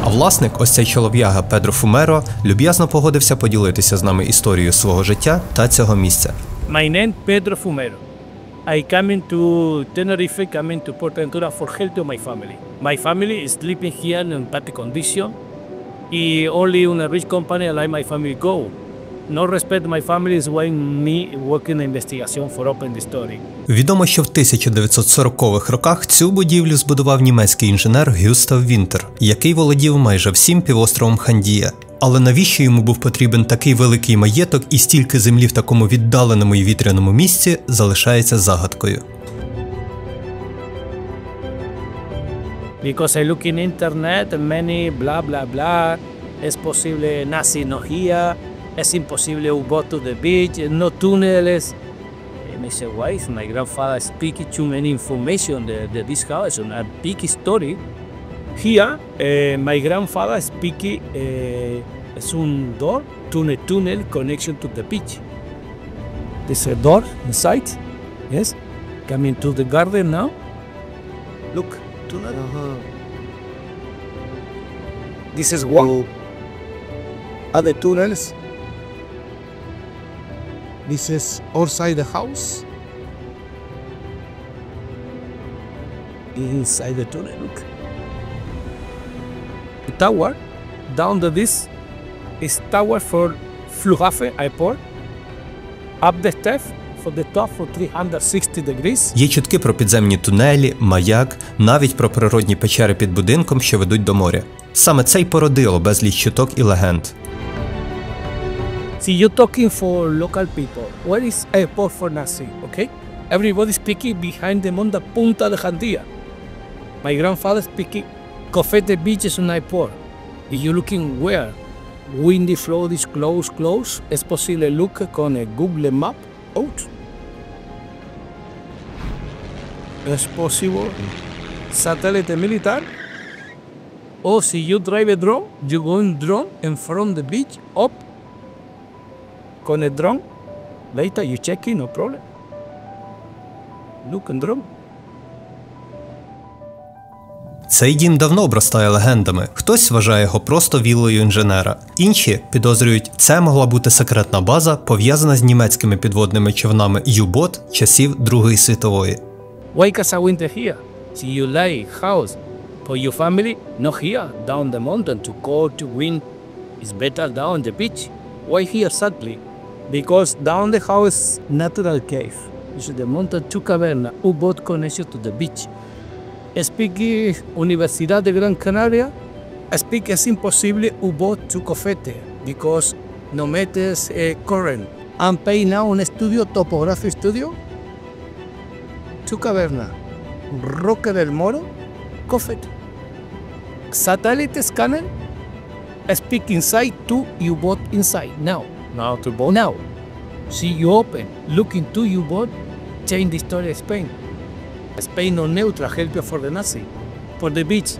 А власник, ось цей чолов'яга Педро Фумеро, люб'язно погодився поділитися з нами історією свого життя та цього місця.
My name Pedro Fumero. I coming to Tenerife, coming to Portaventura for help to my family. My family is living here in bad condition. And only in a rich company I let my family go. No respect my family is why me working in investigation for open the story.
Відомо, що в 1940-х роках цю будівлю збудував німецький інженер Гюстав Вінтер, який володів майже всім півостровом Хандія. Але навіщо йому був потрібен такий великий маєток і стільки землі в такому віддаленому і вітряному місці, залишається загадкою.
Because I look in internet, many blah blah blah. Es posible nazi no here. Es imposible go to the beach. No tunnels. And I say, why is my grandfather speaking too many information? This house is a big story. Here, my grandfather speaking es un door to a tunnel connection to the beach. There's a door inside. Yes, coming to the garden now. Look.
This is one. Other tunnels. This is outside the house.
Inside the tunnel, look. The tower, down to this, is tower for Flughafen Airport. Up the stairs for the top for 360 degrees.
Є чутки про підземні тунелі, маяк, навіть про природні печери під будинком, що ведуть до моря. Саме це й породило безліч чуток і легенд.
See, you're talking for local people. Where is airport for Nazi, okay? Everybody speaking behind them on the Punta de Jandía. My grandfather speaking, Cofete Beach is an airport. If you're looking where? Windy Flow is close. Es posible look con a Google Map out. Es possible. Satellite militar. Or si you drive a drone, you go in drone and from the beach up con el drone. Later you check in, no problem. Look and drone.
Цей дім давно обростає легендами. Хтось вважає його просто віллою інженера. Інші підозрюють, це могла бути секретна база, пов'язана з німецькими підводними човнами U-Boat часів Другої світової.
Why casa winter here? See you like house for your family? Not here, down the mountain to cold, to wind. It's better down the beach. Why here sadly? Because down the house natural cave. It's the mountain to caverna, U-boat connection to the beach. Speak Universidad de Gran Canaria. Speak es imposible U-boat to Cofete because no metes current. I'm paying now un estudio, topography studio. To caverna. Roque del Moro, Cofete. Satellite scanner. Speak inside to U-boat inside now.
Now to boat?
Now. See you open. Look into U-boat. Change the story of Spain. Spain on neutral, help you for the Nazi. For the beach.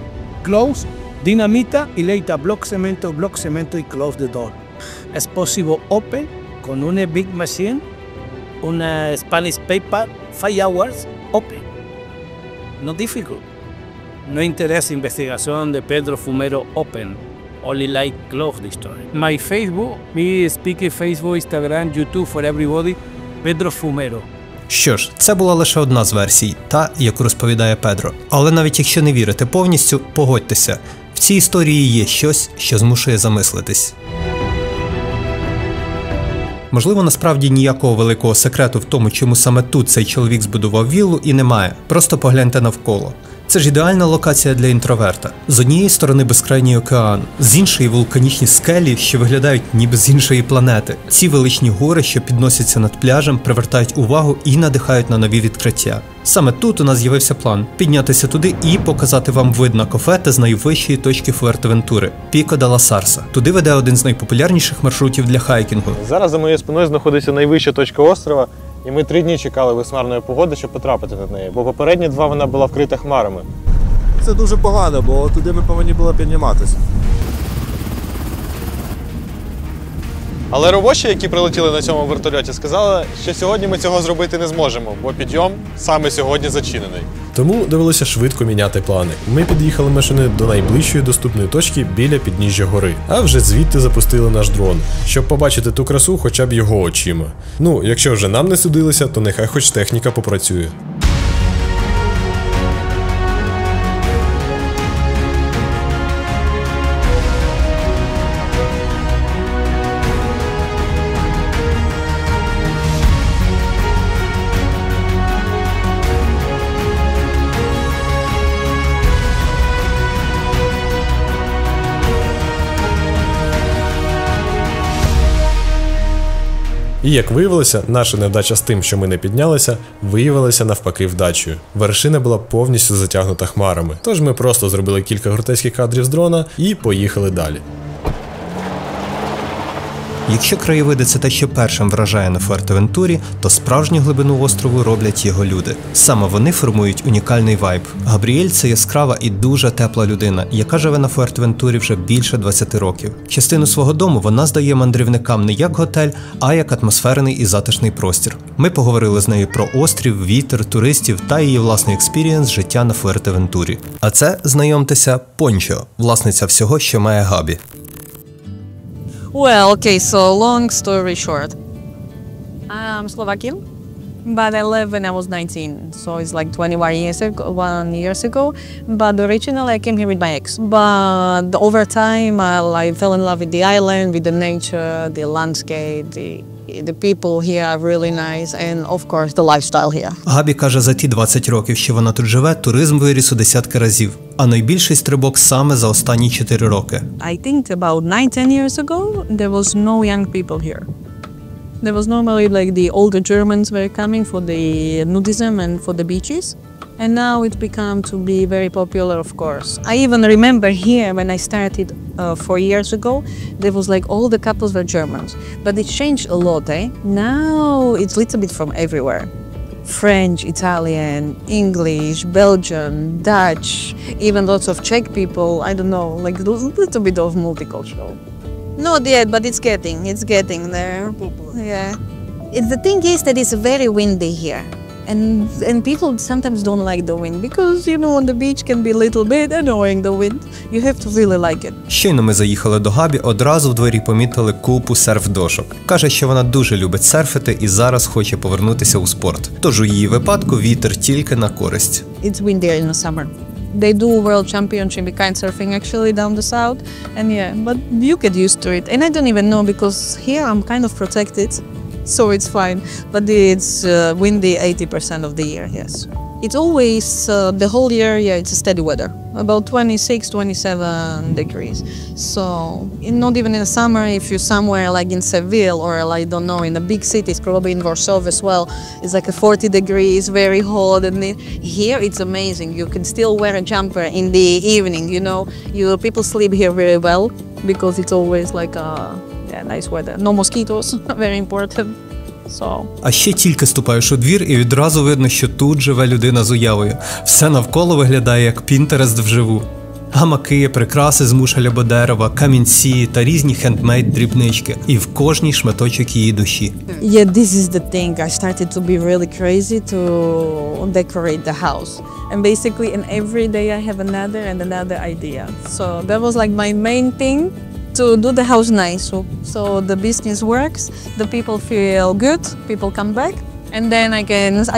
Close, dinamita y later block cemento y close the door. Es possible open con una big machine, una Spanish paper, 5 hours, open. No difficult. No interés investigación de Pedro Fumero open. Only like close the story. My Facebook, me speaking Facebook, Instagram, YouTube for everybody, Pedro Fumero.
Що ж, це була лише одна з версій, та, яку розповідає Педро. Але навіть якщо не вірите повністю, погодьтеся, в цій історії є щось, що змушує замислитись. Можливо, насправді ніякого великого секрету в тому, чому саме тут цей чоловік збудував віллу, і немає. Просто погляньте навколо. Це ж ідеальна локація для інтроверта. З однієї сторони безкрайній океан, з іншої вулканічні скелі, що виглядають ніби з іншої планети. Ці величні гори, що підносяться над пляжем, привертають увагу і надихають на нові відкриття. Саме тут у нас з'явився план – піднятися туди і показати вам вид на Кофете з найвищої точки Фуертевентури – Піко де ла Сарса. Туди веде один з найпопулярніших маршрутів для хайкінгу.
Зараз за моєю спиною знаходиться найвища точка острова, і ми 3 дні чекали весмарної погоди, щоб потрапити на неї, бо попередні 2 вона була вкрита хмарами.
Це дуже погано, бо туди ми повинні були підніматися.
Але робочі, які прилетіли на цьому вертольоті, сказали, що сьогодні ми цього зробити не зможемо, бо підйом саме сьогодні зачинений. Тому довелося швидко міняти плани. Ми під'їхали машини до найближчої доступної точки біля підніжжя гори, а вже звідти запустили наш дрон, щоб побачити ту красу хоча б його очима. Ну, якщо вже нам не судилося, то нехай хоч техніка попрацює. І як виявилося, наша невдача з тим, що ми не піднялися, виявилася навпаки вдачею. Вершина була повністю затягнута хмарами, тож ми просто зробили кілька гротескних кадрів з дрона і поїхали далі.
Якщо краєвиди – це те, що першим вражає на Фуертевентурі, то справжню глибину острову роблять його люди. Саме вони формують унікальний вайб. Габріель – це яскрава і дуже тепла людина, яка живе на Фуертевентурі вже більше 20 років. Частину свого дому вона здає мандрівникам не як готель, а як атмосферний і затишний простір. Ми поговорили з нею про острів, вітер, туристів та її власний експірієнс життя на Фуертевентурі. А це, знайомтеся, Пончо, власниця всього, що має Габі.
Well, okay, so long story short. I'm Slovakian, but I left when I was 19, so it's like 21 years ago. But originally I came here with my ex. But over time I fell in love with the island, with the nature, the landscape, the people here are really nice, and of course the lifestyle here.
Габі каже, за ті 20 років, що вона тут живе, туризм виріс у десятки разів. А найбільший стрибок саме за останні 4 роки.
I think about 9-10 years ago there was no young people here. There was normally like the older Germans were coming for the nudism and for the beaches. And now it's become to be very popular, of course. I even remember here when I started 4 years ago, there was like all the couples were Germans. But it changed a lot, eh? Now it's a little bit from everywhere. French, Italian, English, Belgian, Dutch, even lots of Czech people, I don't know, like a little bit of multicultural. Not yet, but it's getting there. yeah. The thing is that it's very windy here. And people sometimes don't like the wind because, on the beach can be a little bit annoying, the wind. You have to really like it.
Щойно ми заїхали до Габі, одразу в дворі помітили купу серф-дошок. Каже, що вона дуже любить серфити і зараз хоче повернутися у спорт. Тож у її випадку вітер тільки на користь.
It's windier in the summer. They do World Championship in kitesurfing actually down the south. And yeah, but you get used to it. And I don't even know because here I'm kind of protected. So it's fine, but it's windy 80% of the year, yes. It's always, the whole year, it's a steady weather, about 26, 27 degrees. So, not even in the summer, if you're somewhere like in Seville or I don't know, in the big cities, probably in Warsaw as well, it's like a 40 degrees, very hot. And here it's amazing. You can still wear a jumper in the evening, people sleep here very well because it's always like nice weather. No mosquitoes, very important. So.
А ще тільки ступаєш у двір і відразу видно, що тут живе людина з уявою. Все навколо виглядає як Пінтерест вживу. Гамаки, прикраси з мушель або дерева, камінці та різні хендмейд дрібнички. І в кожній шматочок її душі.
Yeah, this is the thing. I started to be really crazy to decorate the house. And basically, in every day I have another idea. So that was like my main thing. To do the house nice, so the business works, the people feel good, people come back, and then I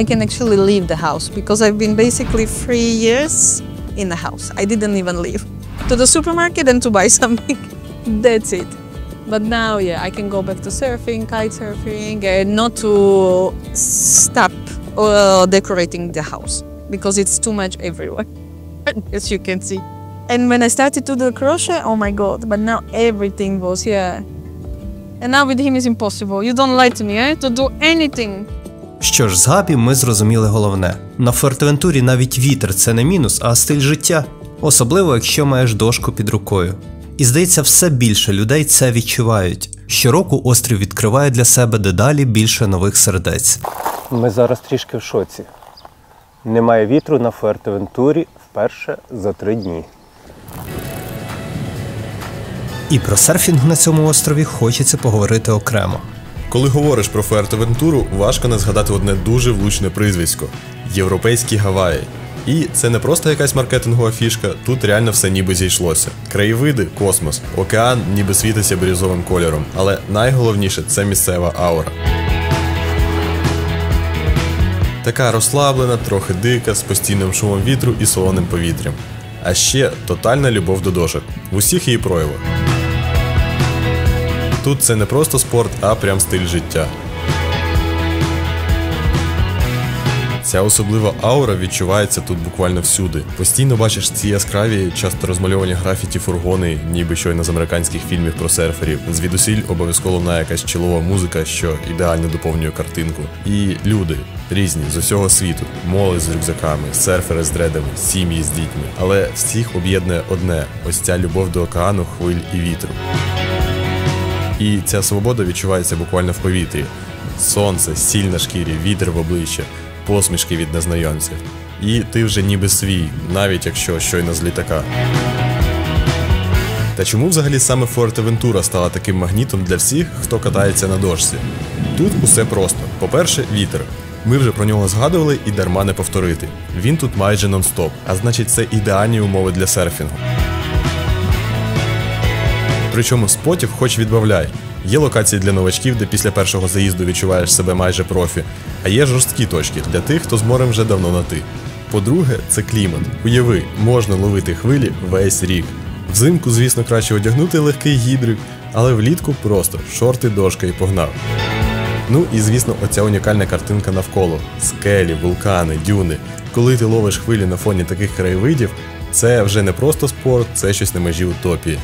can actually leave the house because I've been basically 3 years in the house. I didn't even leave to the supermarket and to buy something. That's it. But now, I can go back to surfing, kite surfing, and not to stop decorating the house because it's too much everywhere, as you can see. And when I started to do crochet, oh my god, but now everything was, And now with him it's impossible. You don't lie to me, to do anything.
Що ж, з Габі ми зрозуміли головне. На Фуертевентурі навіть вітер – це не мінус, а стиль життя. Особливо, якщо маєш дошку під рукою. І здається, все більше людей це відчувають. Щороку острів відкриває для себе дедалі більше нових сердець.
Ми зараз трішки в шоці. Немає вітру на Фуертевентурі вперше за 3 дні.
І про серфінг на цьому острові хочеться поговорити окремо.
Коли говориш про Фуертевентуру, важко не згадати одне дуже влучне прізвисько – європейські Гаваї. І це не просто якась маркетингова фішка, тут реально все ніби зійшлося. Краєвиди – космос, океан ніби світиться бірюзовим кольором, але найголовніше – це місцева аура. Така розслаблена, трохи дика, з постійним шумом вітру і солоним повітрям. А ще тотальна любов до дошок в усіх її проявах. Тут це не просто спорт, а прям стиль життя. Ця особлива аура відчувається тут буквально всюди. Постійно бачиш ці яскраві, часто розмальовані графіті фургони, ніби щойно з американських фільмів про серферів. Звідусіль обов'язково лунає якась чилова музика, що ідеально доповнює картинку. І люди різні, з усього світу. Моли з рюкзаками, серфери з дредами, сім'ї з дітьми. Але всіх об'єднує одне – ось ця любов до океану, хвиль і вітру. І ця свобода відчувається буквально в повітрі. Сонце, сіль на шкірі, вітер в обличчя, посмішки від незнайомців. І ти вже ніби свій, навіть якщо щойно з літака. Та чому взагалі саме Фуертевентура стала таким магнітом для всіх, хто катається на дошці? Тут усе просто. По-перше, вітер. Ми вже про нього згадували і дарма не повторити. Він тут майже нон-стоп, а значить це ідеальні умови для серфінгу. Причому спотів хоч відбавляй. Є локації для новачків, де після першого заїзду відчуваєш себе майже профі, а є жорсткі точки для тих, хто з морем вже давно на «ти». По-друге, це клімат. Уяви, можна ловити хвилі весь рік. Взимку, звісно, краще одягнути легкий гідрик, але влітку просто шорти, дошка і погнав. Ну і, звісно, оця унікальна картинка навколо. Скелі, вулкани, дюни. Коли ти ловиш хвилі на фоні таких краєвидів, це вже не просто спорт, це щось на межі утопії.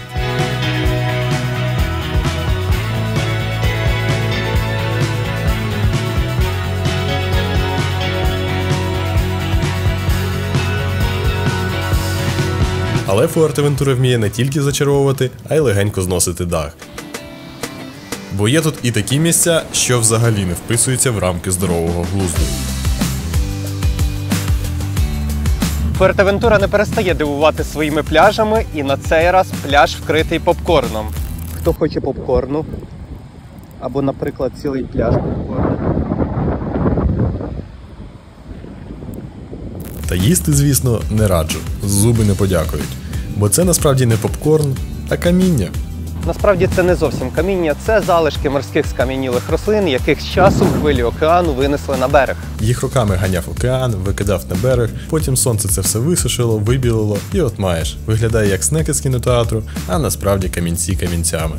Але Фуертевентура вміє не тільки зачаровувати, а й легенько зносити дах. Бо є тут і такі місця, що взагалі не вписуються в рамки здорового глузду.
Фуертевентура не перестає дивувати своїми пляжами, і на цей раз пляж вкритий попкорном. Хто хоче попкорну? Або, наприклад, цілий пляж попкорну.
Та їсти, звісно, не раджу. Зуби не подякують. Бо це насправді не попкорн, а каміння.
Насправді це не зовсім каміння, це залишки морських скам'янілих рослин, яких з часом хвилі океану винесли на берег.
Їх роками ганяв океан, викидав на берег, потім сонце це все висушило, вибілило, і от маєш. Виглядає як снеки з кінотеатру, а насправді камінці камінцями.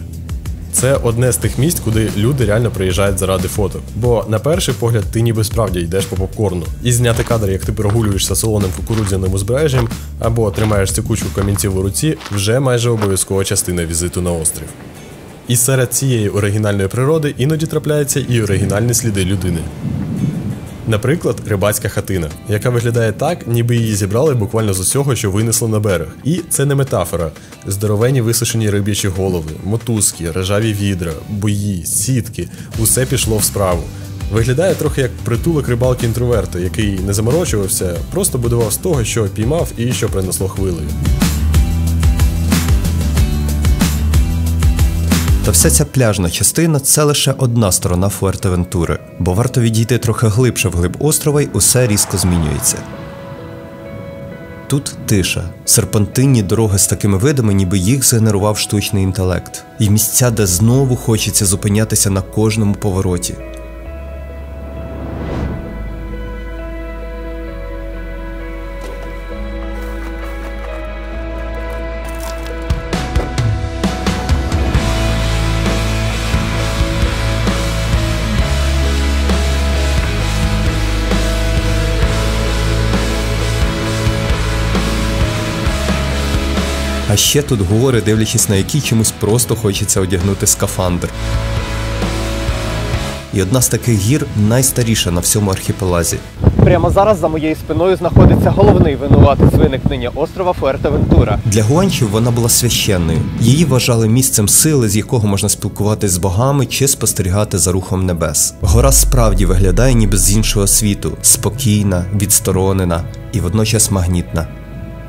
Це одне з тих місць, куди люди реально приїжджають заради фото. Бо на перший погляд ти ніби справді йдеш по попкорну. І зняти кадр, як ти прогулюєшся солоним кукурудзяним узбережжям, або тримаєш цю кучку камінців у руці, вже майже обов'язкова частина візиту на острів. І серед цієї оригінальної природи іноді трапляються і оригінальні сліди людини. Наприклад, рибацька хатина, яка виглядає так, ніби її зібрали буквально з усього, що винесли на берег. І це не метафора. Здоровені висушені риб'ячі голови, мотузки, ржаві відра, буї, сітки – усе пішло в справу. Виглядає трохи як притулок рибалки-інтроверта, який не заморочувався, просто будував з того, що піймав і що принесло хвилею.
Та вся ця пляжна частина – це лише одна сторона Фуертевентури, бо варто відійти трохи глибше вглиб острова й усе різко змінюється. Тут тиша, серпантинні дороги з такими видами, ніби їх згенерував штучний інтелект. І місця, де знову хочеться зупинятися на кожному повороті. А ще тут гори, дивлячись на які чомусь просто хочеться одягнути скафандр. І одна з таких гір найстаріша на всьому архіпелазі.
Прямо зараз за моєю спиною знаходиться головний винуватець виникнення острова Фуертевентура.
Для гуанчів вона була священною. Її вважали місцем сили, з якого можна спілкуватись з богами чи спостерігати за рухом небес. Гора справді виглядає ніби з іншого світу. Спокійна, відсторонена і водночас магнітна.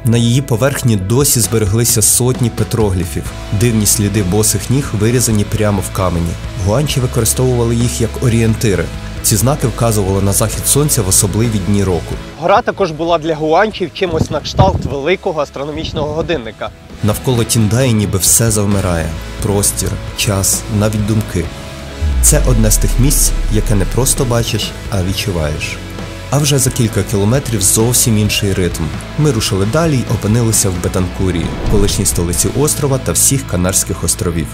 На її поверхні досі збереглися сотні петрогліфів. Дивні сліди босих ніг вирізані прямо в камені. Гуанчі використовували їх як орієнтири. Ці знаки вказували на захід сонця в особливі дні року.
Гора також була для гуанчів чимось на кшталт великого астрономічного годинника.
Навколо Тіндаї ніби все завмирає. Простір, час, навіть думки. Це одне з тих місць, яке не просто бачиш, а відчуваєш. А вже за кілька кілометрів зовсім інший ритм. Ми рушили далі й опинилися в Бетанкурії, колишній столиці острова та всіх Канарських островів.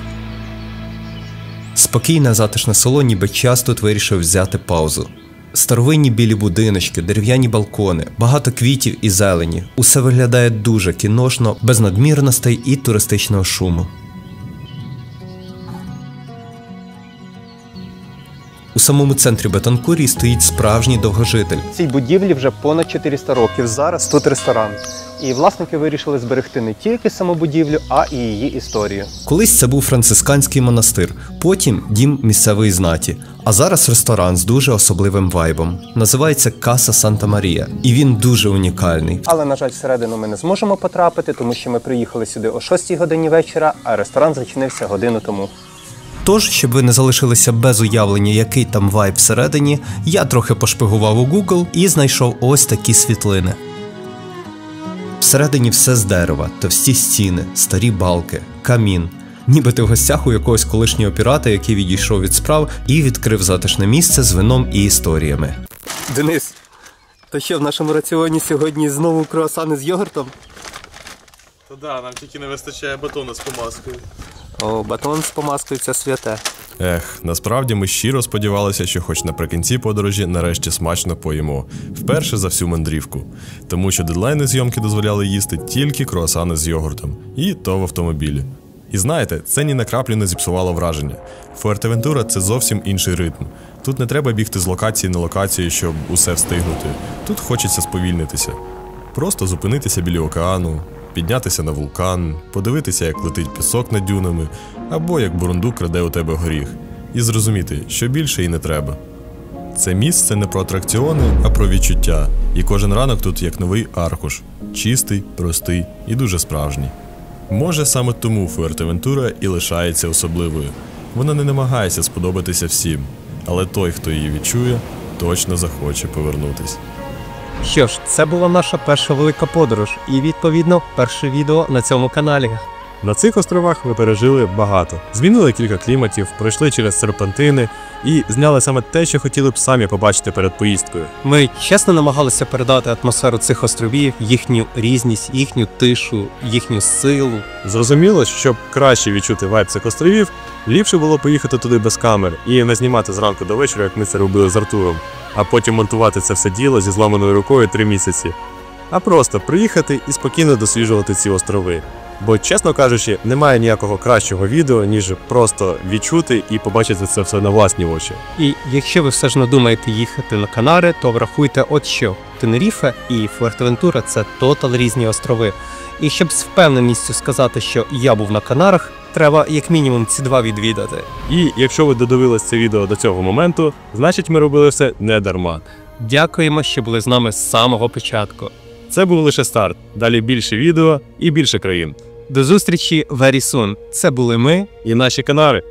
Спокійне затишне село, ніби час тут вирішив взяти паузу. Старовинні білі будиночки, дерев'яні балкони, багато квітів і зелені. Усе виглядає дуже кіношно, без надмірностей і туристичного шуму. У самому центрі Бетанкурії стоїть справжній довгожитель.
Цій будівлі вже понад 400 років. Зараз тут ресторан. І власники вирішили зберегти не тільки саму будівлю, а і її історію.
Колись це був францисканський монастир, потім дім місцевої знаті, а зараз ресторан з дуже особливим вайбом. Називається Каса Санта Марія, і він дуже унікальний.
Але, на жаль, всередину ми не зможемо потрапити, тому що ми приїхали сюди о 6 годині вечора, а ресторан зачинився годину тому.
Тож, щоб ви не залишилися без уявлення, який там вайб всередині, я трохи пошпигував у Google і знайшов ось такі світлини. Всередині все з дерева, товсті стіни, старі балки, камін. Ніби ти в гостях у якогось колишнього пірата, який відійшов від справ і відкрив затишне місце з вином і історіями.
Денис, то що в нашому раціоні сьогодні знову круасани з йогуртом?
Та да, нам тільки не вистачає батона з помазкою.
О, батон з помазкою – це святе.
Насправді ми щиро сподівалися, що хоч наприкінці подорожі нарешті смачно поїмо. Вперше за всю мандрівку. Тому що дедлайни зйомки дозволяли їсти тільки круасани з йогуртом. І то в автомобілі. І знаєте, це ні на краплю не зіпсувало враження. Фуертевентура – це зовсім інший ритм. Тут не треба бігти з локації на локацію, щоб усе встигнути. Тут хочеться сповільнитися. Просто зупинитися біля океану, піднятися на вулкан, подивитися, як летить пісок над дюнами, або як бурундук краде у тебе горіх. І зрозуміти, що більше і не треба. Це місце не про атракціони, а про відчуття. І кожен ранок тут як новий аркуш. Чистий, простий і дуже справжній. Може, саме тому Фуертевентура і лишається особливою. Вона не намагається сподобатися всім, але той, хто її відчує, точно захоче повернутись.
Що ж, це була наша перша велика подорож і, відповідно, перше відео на цьому каналі.
На цих островах ми пережили багато. Змінили кілька кліматів, пройшли через серпантини і зняли саме те, що хотіли б самі побачити перед поїздкою.
Ми чесно намагалися передати атмосферу цих островів, їхню різність, їхню тишу, їхню силу.
Зрозуміло, щоб краще відчути вайб цих островів, ліпше було поїхати туди без камер і не знімати зранку до вечора, як ми це робили з Артуром, а потім монтувати це все діло зі зламаною рукою 3 місяці. А просто приїхати і спокійно досліджувати ці острови. Бо, чесно кажучи, немає ніякого кращого відео, ніж просто відчути і побачити це все на власні очі.
І якщо ви все ж надумаєте їхати на Канари, то врахуйте от що. Тенеріфе і Фуертевентура – це тотал різні острови. І щоб з впевненістю сказати, що я був на Канарах, треба як мінімум ці 2 відвідати.
І якщо ви додивились це відео до цього моменту, значить ми робили все не дарма.
Дякуємо, що були з нами з самого початку.
Це був лише старт. Далі більше відео і більше країн.
До зустрічі very soon. Це були ми
І наші Канари.